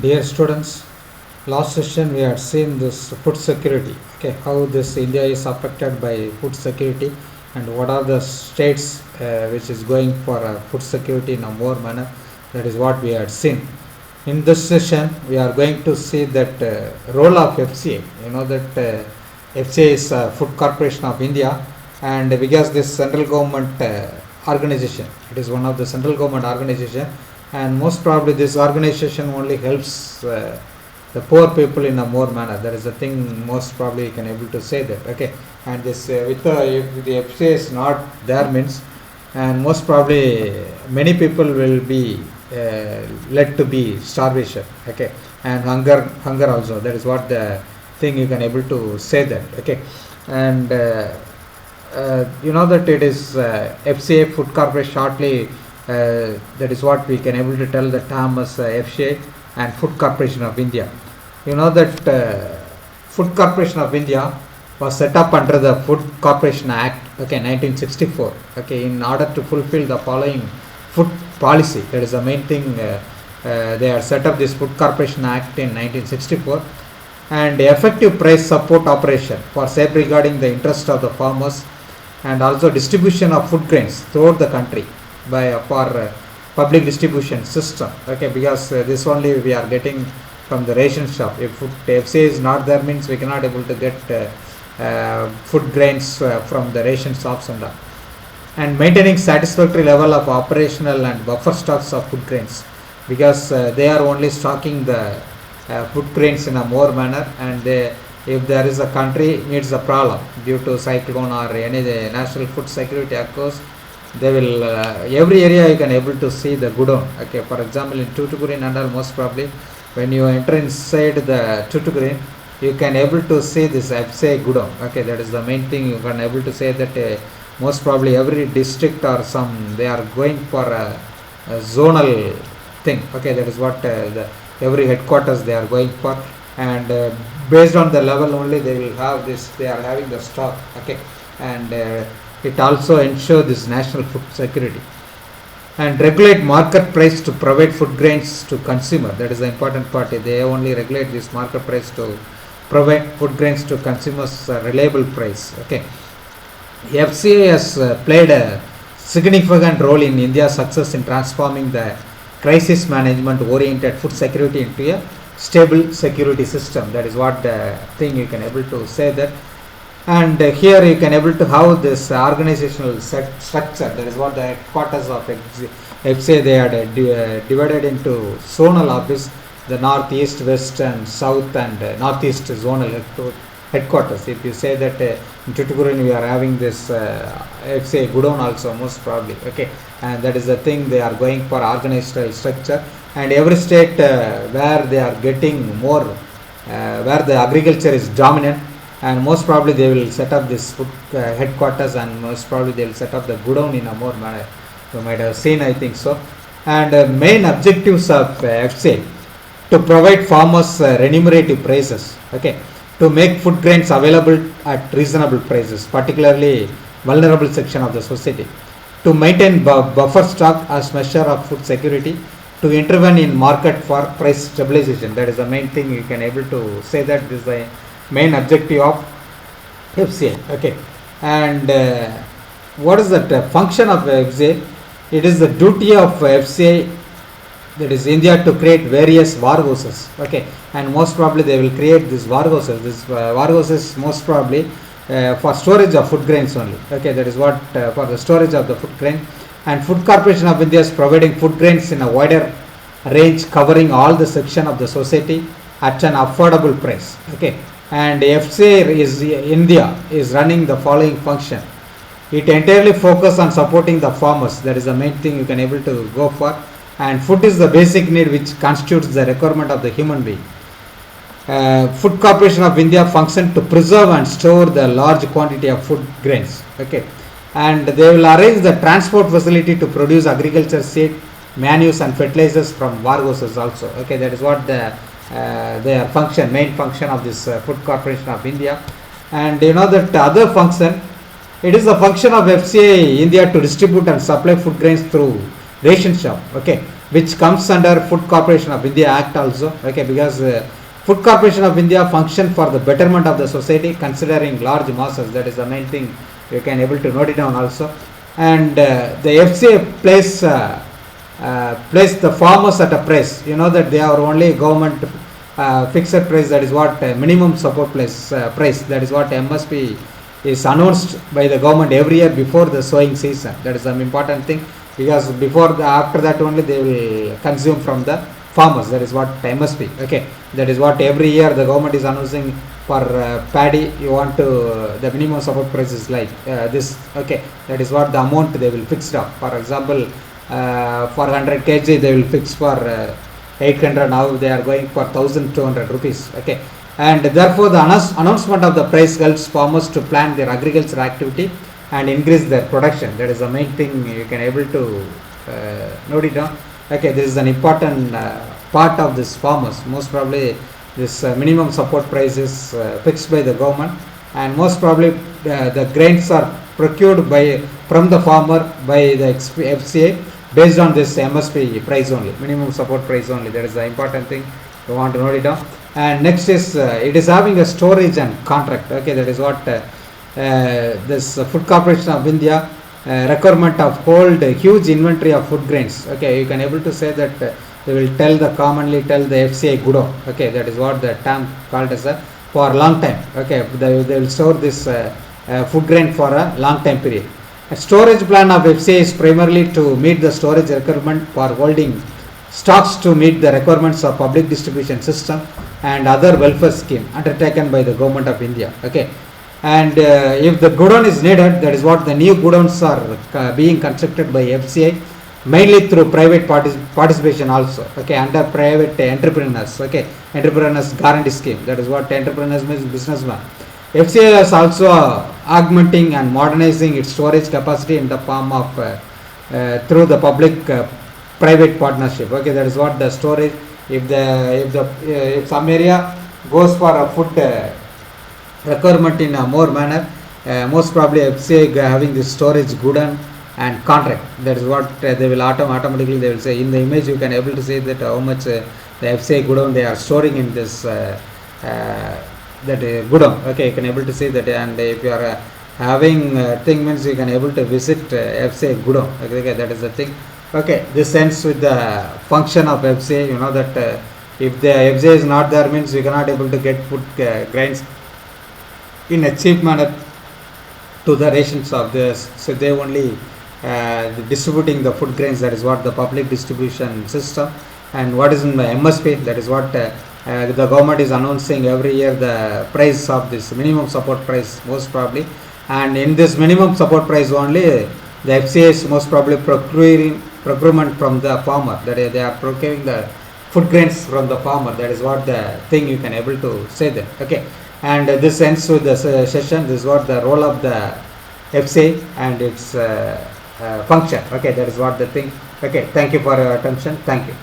Dear students, last session we had seen this food security, okay, how this India is affected by food security and what are the states which is going for food security in a more manner. That is what we had seen. In this session, we are going to see that role of FCA. You know that FCA is Food Corporation of India, and because this central government organization, it is one of the central government organization, and most probably this organization only helps the poor people in a more manner. That is the thing most probably you can able to say that. Okay, and this with if the FCA is not there means, and most probably many people will be led to be starvation, okay, and hunger also. That is what the thing you can able to say that, okay. And you know that it is FCA Food Corporation shortly, that is what we can able to tell the term as FCA and Food Corporation of India. You know that Food Corporation of India was set up under the Food Corporation Act, okay, 1964, okay, in order to fulfill the following food policy. That is the main thing. They are set up this Food Corporation Act in 1964, and effective price support operation for safeguarding the interest of the farmers and also distribution of food grains throughout the country by for public distribution system, okay, because this only we are getting from the ration shop. If FCA is not there means we cannot able to get food grains from the ration shops and all. And maintaining satisfactory level of operational and buffer stocks of food grains, because they are only stocking the food grains in a more manner, and if there is a country needs a problem due to cyclone or any national food security occurs, they will every area you can able to see the godown, okay. For example, in Tuticorin and all, most probably when you enter inside the Tuticorin, you can able to see this FCA godown, okay. That is the main thing you can able to say that most probably every district or some they are going for a zonal thing, okay. That is what the every headquarters they are going for, and based on the level only they will have this, they are having the stock, okay. And it also ensure this national food security and regulate market price to provide food grains to consumer. That is the important part. They only regulate this market price to provide food grains to consumers reliable price, okay. FCA has played a significant role in India's success in transforming the crisis management oriented food security into a stable security system. That is what the thing you can able to say that. And here you can able to have this organizational structure. That is what the headquarters of FCA, they are divided into zonal office, the northeast, west and south, and northeast zonal headquarters. If you say that in Tuticorin we are having this FCA godown also, most probably, okay, and that is the thing they are going for organizational structure. And every state where they are getting more, where the agriculture is dominant, and most probably they will set up this food headquarters, and most probably they will set up the godown in a more manner. You might have seen, I think so. And main objectives of FCA to provide farmers remunerative prices, okay, to make food grains available at reasonable prices, particularly vulnerable section of the society, to maintain buffer stock as measure of food security, to intervene in market for price stabilization. That is the main thing you can able to say that this is the main objective of FCA, okay. And what is the function of FCA? It is the duty of FCA, that is India, to create various warehouses, okay, and most probably they will create these warehouses. This warehouses most probably for storage of food grains only, okay. That is what for the storage of the food grain. And Food Corporation of India is providing food grains in a wider range covering all the section of the society at an affordable price, okay. And FCA is India is running the following function. It entirely focus on supporting the farmers. That is the main thing you can able to go for. And food is the basic need which constitutes the requirement of the human being. Food Corporation of India function to preserve and store the large quantity of food grains, okay. And they will arrange the transport facility to produce agriculture seed, manures and fertilizers from warehouses also, okay. That is what their function, main function of this Food Corporation of India. And you know that other function, it is the function of FCA India to distribute and supply food grains through ration shop, okay. which comes under Food Corporation of India Act also, okay, because Food Corporation of India function for the betterment of the society considering large masses. That is the main thing, you can able to note it down also. And the FCA place the farmers at a price, you know that they are only government fixed price, that is what minimum support price, that is what MSP is announced by the government every year before the sowing season. That is some important thing, because after that only they will consume from the farmers. That is what MSP, okay, that is what every year the government is announcing for paddy. You want to the minimum support price is like this, okay, that is what the amount they will fix up. For example, for 100 kg they will fix for 800, now they are going for 1200 rupees, okay. And therefore the announcement of the price helps farmers to plan their agricultural activity and increase their production. That is the main thing, you can able to note it down, okay. This is an important part of this farmers. Most probably this minimum support price is fixed by the government, and most probably the grains are procured from the farmer by the FCA based on this MSP price only, minimum support price only. That is the important thing, you want to note it down. And next is it is having a storage and contract, okay. That is what this Food Corporation of India requirement of hold a huge inventory of food grains, okay. You can able to say that they will commonly tell the FCA godown, okay. That is what the term called as for a long time, okay. They will store this food grain for a long time period. A storage plan of FCA is primarily to meet the storage requirement for holding stocks to meet the requirements of public distribution system and other welfare scheme undertaken by the government of India, okay. And if the godown is needed, that is what the new godowns are being constructed by FCA, mainly through private participation also, okay, under private entrepreneurs, okay, entrepreneurs guarantee scheme. That is what entrepreneurs means, businessman. FCA is also augmenting and modernizing its storage capacity in the form of through the public private partnership, okay. That is what the storage, if some area goes for a food requirement in a more manner, most probably FCA having this storage godown and contract. That is what they will automatically they will say. In the image you can able to say that how much the FCA godown they are storing in this that godown, okay. You can able to say that. And if you are having thing means you can able to visit FCA godown, okay. That is the thing, okay. This ends with the function of FCA. You know that if the FCA is not there means you cannot able to get food grains in a cheap manner to the rations of this. So they only distributing the food grains. That is what the public distribution system. And what is in the MSP, that is what the government is announcing every year, the price of this minimum support price most probably. And in this minimum support price only the FCA is most probably procurement from the farmer, that is they are procuring the food grains from the farmer. That is what the thing you can able to say that, okay. And this ends with the session. This is what the role of the FCA and its function, okay. That is what the thing, okay. Thank you for your attention. Thank you.